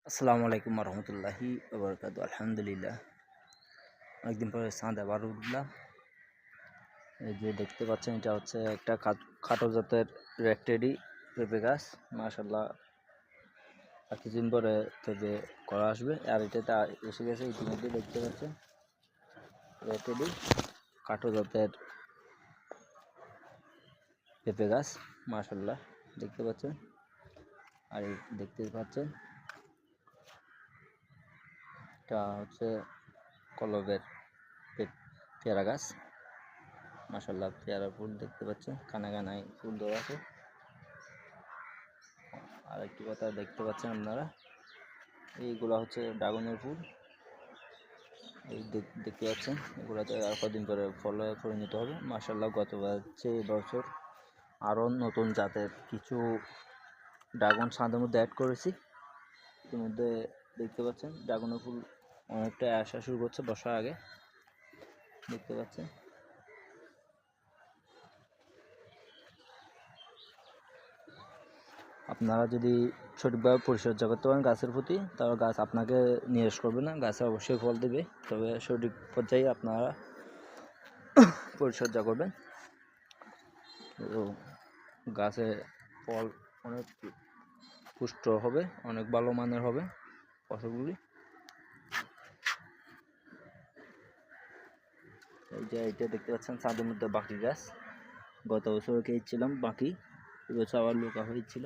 আসসালামু আলাইকুম রহমতুল্লাহি ওবরকাতু। আলহামদুলিল্লাহ, অনেকদিন পরে চাঁদ আবার উঠলাম। এই যে দেখতে পাচ্ছেন, এটা হচ্ছে একটা খাটো জাতের রেড টেডি পেঁপে গাছ। মাশাল্লাহ, আর কিছুদিন পরে থেকে করা আসবে। আর এটাতে এসে গেছে ইতিমধ্যে, দেখতে পাচ্ছেন রেড টেডি খাটো জাতের পেঁপে গাছ। মাশাল্লাহ, দেখতে পাচ্ছেন। আর দেখতে পাচ্ছেন এটা হচ্ছে কলবের পেয়ারা গাছ। মাশাল্লাহ, পেয়ারা ফুল দেখতে পাচ্ছেন, কানায় কানায় ফুল দেওয়া আছে। আর একটি কথা দেখতে পাচ্ছেন আপনারা, এইগুলো হচ্ছে ড্রাগনের ফুল। এই দেখতে পাচ্ছেন, এগুলোতে আর কদিন পরে ফলে পরিণত হবে। মাশাল্লাহ, গতবার চেয়ে এবছর আরও নতুন জাতের কিছু ড্রাগন ছাদের মধ্যে অ্যাড করেছি। ইতিমধ্যে দেখতে পাচ্ছেন ড্রাগনের ফুল অনেকটা আসা শুরু করছে বর্ষার আগে, দেখতে পাচ্ছেন। আপনারা যদি সঠিকভাবে পরিচর্যা করতে পারেন গাছের প্রতি, তাহলে গাছ আপনাকে নিরাশ করবে না, গাছে অবশ্যই ফল দেবে। তবে সঠিক পর্যায়ে আপনারা পরিচর্যা করবেন, তো গাছে ফল অনেক পুষ্ট হবে, অনেক ভালো মানের হবে ফসলগুলি। এই যে এটা দেখতে পাচ্ছেন ছাদের মধ্যে বাকি গাছ, গত বছর খেয়েছিলাম বাকি, এবছর আবার লুকা হয়েছিল।